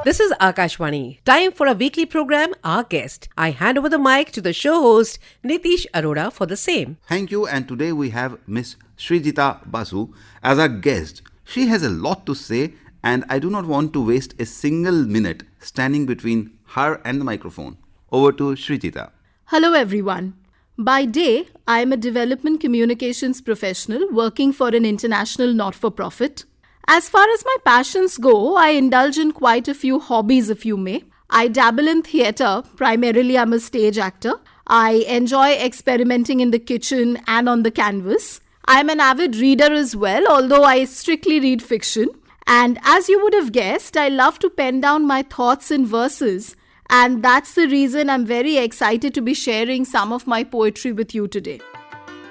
This is Akashvani. Time for a weekly program, Our Guest. I hand over the mic to the show host, Nitish Arora, for the same. Thank you, and today we have Miss Srijita Basu as our guest. She has a lot to say, and I do not want to waste a single minute standing between her and the microphone. Over to Srijita. Hello everyone. By day, I am a development communications professional working for an international not-for-profit. As far as my passions go, I indulge in quite a few hobbies, if you may. I dabble in theatre. Primarily, I'm a stage actor. I enjoy experimenting in the kitchen and on the canvas. I'm an avid reader as well, although I strictly read fiction. And as you would have guessed, I love to pen down my thoughts in verses. And that's the reason I'm very excited to be sharing some of my poetry with you today.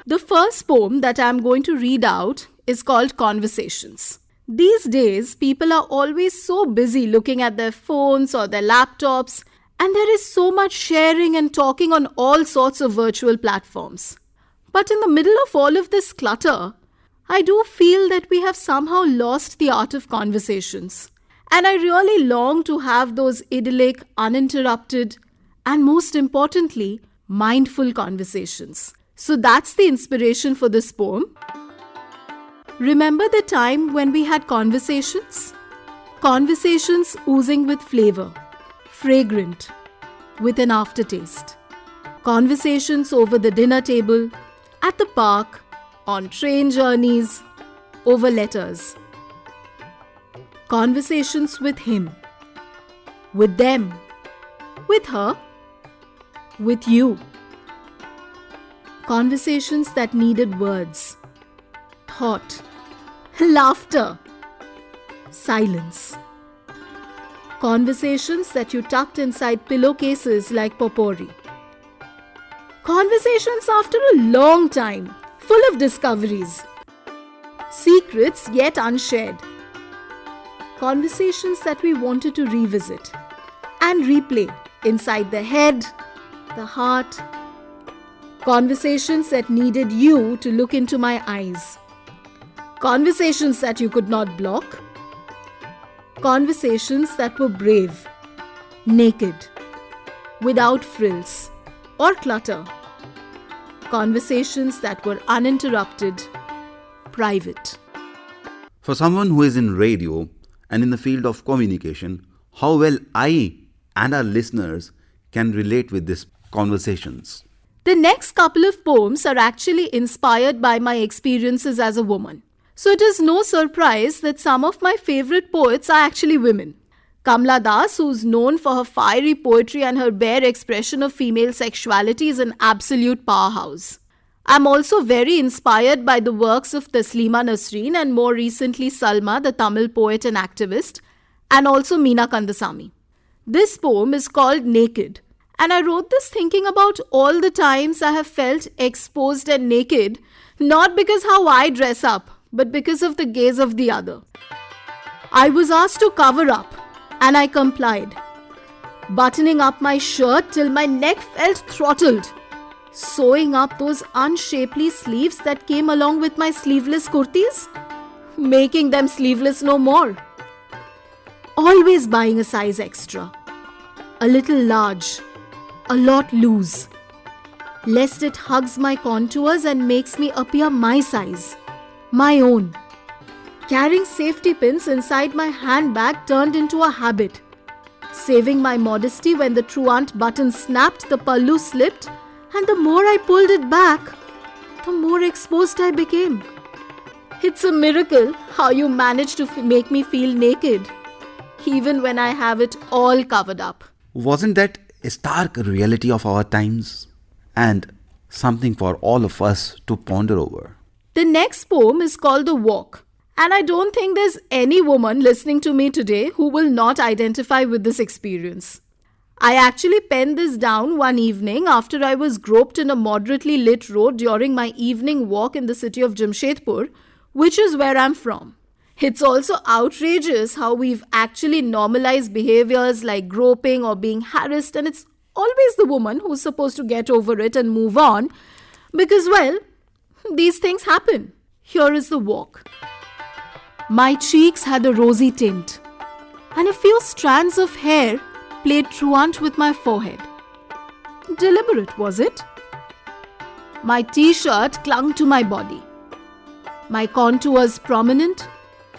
The first poem that I'm going to read out is called Conversations. These days, people are always so busy looking at their phones or their laptops, and there is so much sharing and talking on all sorts of virtual platforms. But in the middle of all of this clutter, I do feel that we have somehow lost the art of conversations. And I really long to have those idyllic, uninterrupted, and most importantly, mindful conversations. So that's the inspiration for this poem. Remember the time when we had conversations? Conversations oozing with flavor, fragrant, with an aftertaste. Conversations over the dinner table, at the park, on train journeys, over letters. Conversations with him, with them, with her, with you. Conversations that needed words. Thought, laughter, silence. Conversations that you tucked inside pillowcases like potpourri. Conversations after a long time, full of discoveries. Secrets yet unshared. Conversations that we wanted to revisit and replay inside the head, the heart. Conversations that needed you to look into my eyes. Conversations that you could not block. Conversations that were brave, naked, without frills or clutter. Conversations that were uninterrupted, private. For someone who is in radio and in the field of communication, how well I and our listeners can relate with these conversations. The next couple of poems are actually inspired by my experiences as a woman. So it is no surprise that some of my favorite poets are actually women. Kamla Das, who's known for her fiery poetry and her bare expression of female sexuality, is an absolute powerhouse. I'm also very inspired by the works of Taslima Nasreen and more recently Salma, the Tamil poet and activist, and also Meena Kandasamy. This poem is called Naked, and I wrote this thinking about all the times I have felt exposed and naked, not because how I dress up, but because of the gaze of the other. I was asked to cover up, and I complied, buttoning up my shirt till my neck felt throttled, sewing up those unshapely sleeves that came along with my sleeveless kurtis, making them sleeveless no more. Always buying a size extra, a little large, a lot loose, lest it hugs my contours and makes me appear my size, my own. Carrying safety pins inside my handbag turned into a habit, saving my modesty when the truant button snapped, the pallu slipped, and the more I pulled it back, the more exposed I became. It's a miracle how you manage to make me feel naked, even when I have it all covered up. Wasn't that a stark reality of our times? And something for all of us to ponder over. The next poem is called The Walk. And I don't think there's any woman listening to me today who will not identify with this experience. I actually penned this down one evening after I was groped in a moderately lit road during my evening walk in the city of Jamshedpur, which is where I'm from. It's also outrageous how we've actually normalized behaviors like groping or being harassed, and it's always the woman who's supposed to get over it and move on because, well, these things happen. Here is the walk. My cheeks had a rosy tint. and a few strands of hair played truant with my forehead. Deliberate, was it? My t-shirt clung to my body. My contours prominent,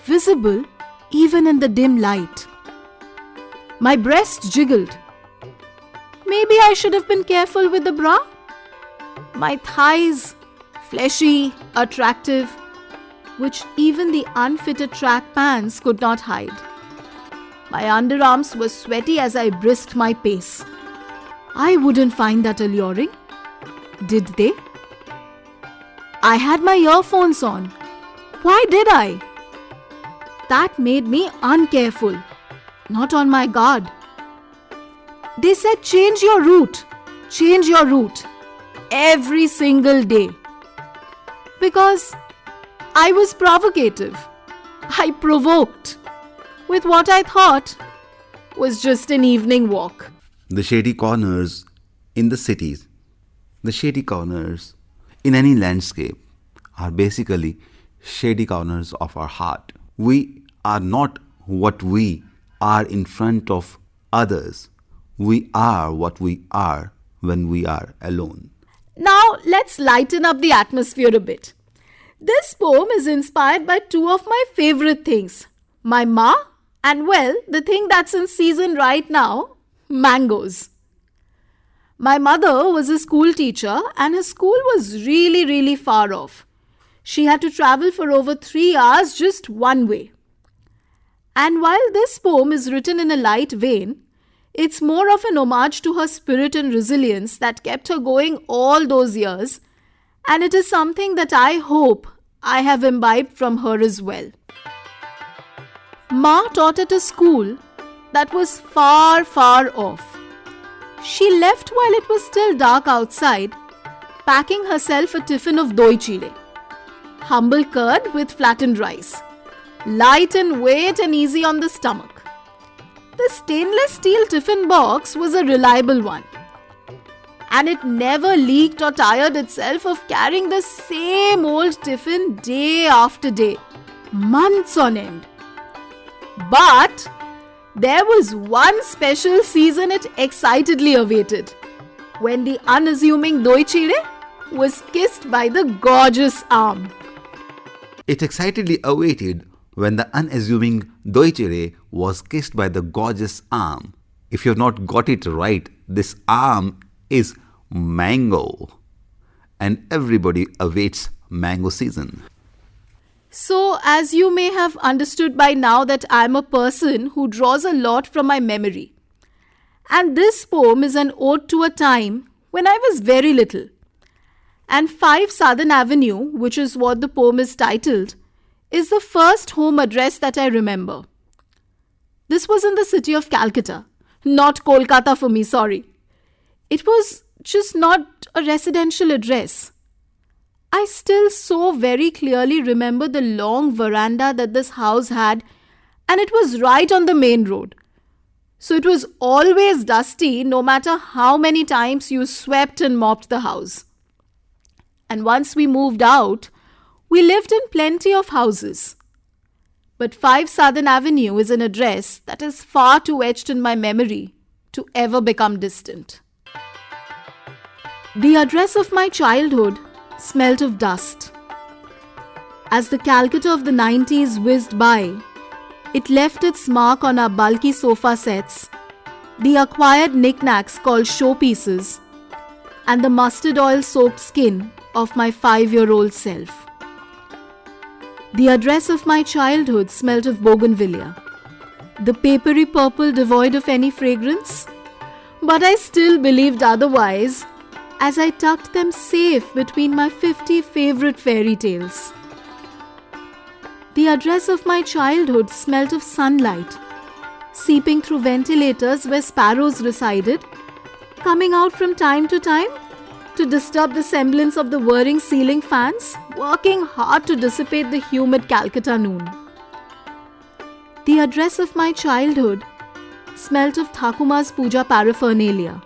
visible even in the dim light. My breast jiggled. Maybe I should have been careful with the bra. My thighs, fleshy, attractive, which even the unfitted track pants could not hide. My underarms were sweaty as I brisked my pace. I wouldn't find that alluring, did they? I had my earphones on. Why did I? That made me uncareful, not on my guard. They said change your route, every single day. Because I was provocative. I provoked with what I thought was just an evening walk. The shady corners in the cities, the shady corners in any landscape are basically shady corners of our heart. We are not what we are in front of others. We are what we are when we are alone. Now let's lighten up the atmosphere a bit. This poem is inspired by two of my favorite things. My ma and, well, the thing that's in season right now, mangoes. My mother was a school teacher and her school was really far off. She had to travel for over 3 hours just one way. And while this poem is written in a light vein, it's more of an homage to her spirit and resilience that kept her going all those years, and it is something that I hope I have imbibed from her as well. Ma taught at a school that was far off. She left while it was still dark outside, packing herself a tiffin of doi chile, humble curd with flattened rice, light in weight and easy on the stomach. The stainless steel tiffin box was a reliable one, and it never leaked or tired itself of carrying the same old tiffin day after day, months on end. But there was one special season it excitedly awaited, when the unassuming doi chile was kissed by the gorgeous arm. It excitedly awaited when the unassuming doi chile was kissed by the gorgeous arm. If you have not got it right, this arm is mango, and everybody awaits mango season. So, as you may have understood by now that I am a person who draws a lot from my memory. And this poem is an ode to a time when I was very little. And 5 Southern Avenue, which is what the poem is titled, is the first home address that I remember. This was in the city of Calcutta, not Kolkata for me, sorry. It was just not a residential address. I still so very clearly remember the long veranda that this house had, and it was right on the main road. So it was always dusty no matter how many times you swept and mopped the house. And once we moved out, we lived in plenty of houses. But 5 Southern Avenue is an address that is far too etched in my memory to ever become distant. The address of my childhood smelt of dust. As the Calcutta of the 90s whizzed by, it left its mark on our bulky sofa sets, the acquired knickknacks called showpieces, and the mustard oil-soaked skin of my 5-year-old self. The address of my childhood smelt of bougainvillea, the papery purple devoid of any fragrance, but I still believed otherwise as I tucked them safe between my 50 favorite fairy tales. The address of my childhood smelt of sunlight, seeping through ventilators where sparrows resided, coming out from time to time to disturb the semblance of the whirring ceiling fans, working hard to dissipate the humid Calcutta noon. The address of my childhood smelt of Thakuma's puja paraphernalia.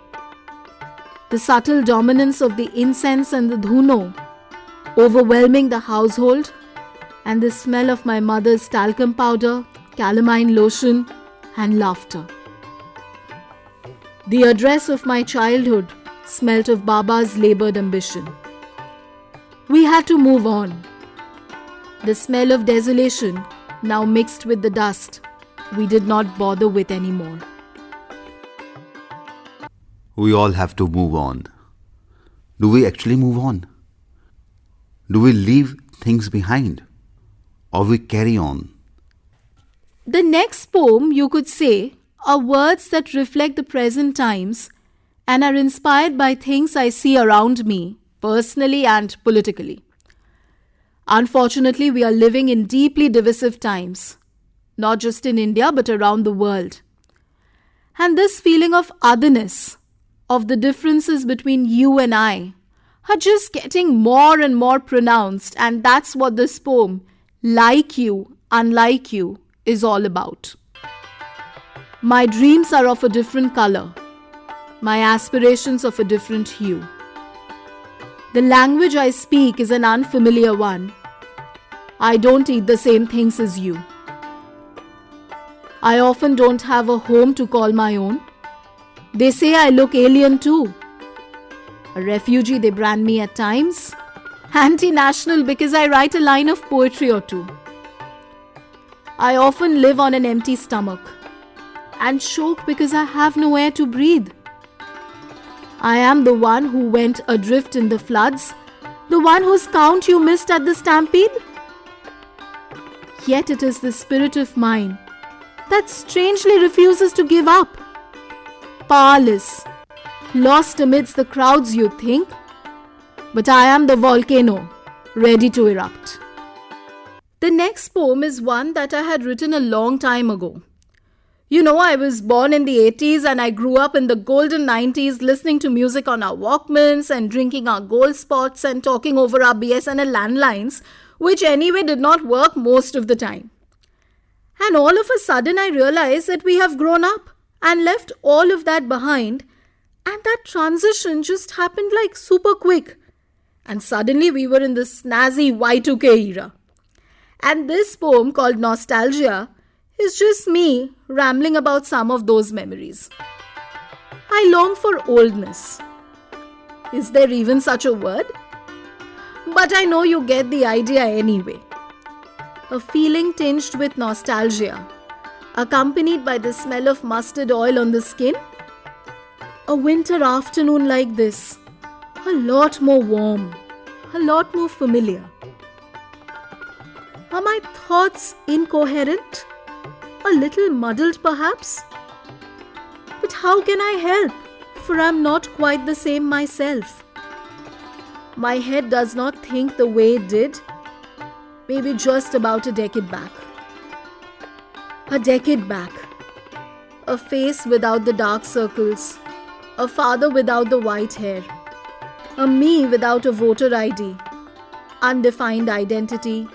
The subtle dominance of the incense and the dhuno overwhelming the household, and the smell of my mother's talcum powder, calamine lotion, and laughter. The address of my childhood smelt of Baba's laboured ambition. We had to move on. The smell of desolation now mixed with the dust we did not bother with anymore. We all have to move on. Do we actually move on? Do we leave things behind? Or we carry on? The next poem, you could say, are words that reflect the present times and are inspired by things I see around me, personally and politically. Unfortunately, we are living in deeply divisive times, not just in India but around the world. And this feeling of otherness, of the differences between you and I, are just getting more and more pronounced, and that's what this poem, Like You, Unlike You, is all about. My dreams are of a different color, my aspirations of a different hue. The language I speak is an unfamiliar one. I don't eat the same things as you. I often don't have a home to call my own. They say I look alien too. A refugee, they brand me at times. Anti-national because I write a line of poetry or two. I often live on an empty stomach and choke because I have no air to breathe. I am the one who went adrift in the floods, the one whose count you missed at the stampede. Yet it is the spirit of mine that strangely refuses to give up. Powerless, lost amidst the crowds you think, but I am the volcano, ready to erupt. The next poem is one that I had written a long time ago. You know, I was born in the 80s and I grew up in the golden 90s listening to music on our Walkmans and drinking our Gold Spots and talking over our BSNL landlines, which anyway did not work most of the time. And all of a sudden I realized that we have grown up and left all of that behind, and that transition just happened like super quick. And suddenly we were in this snazzy Y2K era. And this poem called Nostalgia is just me rambling about some of those memories. I long for oldness. Is there even such a word? But I know you get the idea anyway. A feeling tinged with nostalgia, accompanied by the smell of mustard oil on the skin. A winter afternoon like this, a lot more warm, a lot more familiar. Are my thoughts incoherent? A little muddled perhaps? But how can I help? For I'm not quite the same myself. My head does not think the way it did, maybe just about a decade back. A decade back. A face without the dark circles, a father without the white hair, a me without a voter ID, undefined identity,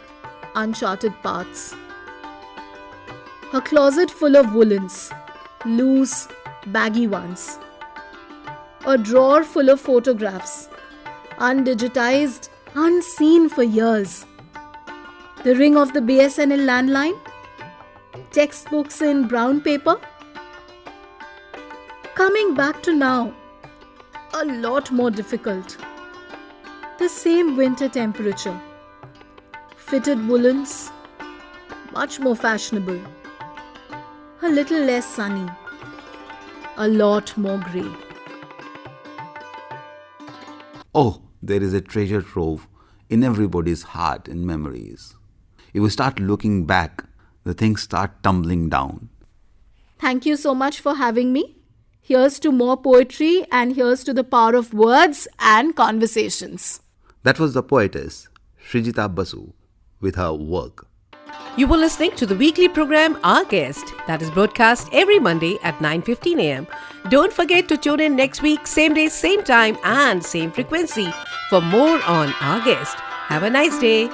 uncharted paths. A closet full of woolens, loose, baggy ones. A drawer full of photographs, undigitized, unseen for years. The ring of the BSNL landline, textbooks in brown paper. Coming back to now, a lot more difficult. The same winter temperature. Fitted woolens, much more fashionable. A little less sunny. A lot more grey. Oh, there is a treasure trove in everybody's heart and memories. If we start looking back, the things start tumbling down. Thank you so much for having me. Here's to more poetry and here's to the power of words and conversations. That was the poetess Srijita Basu with her work. You were listening to the weekly program Our Guest that is broadcast every Monday at 9:15 a.m. Don't forget to tune in next week, same day, same time and same frequency for more on Our Guest. Have a nice day.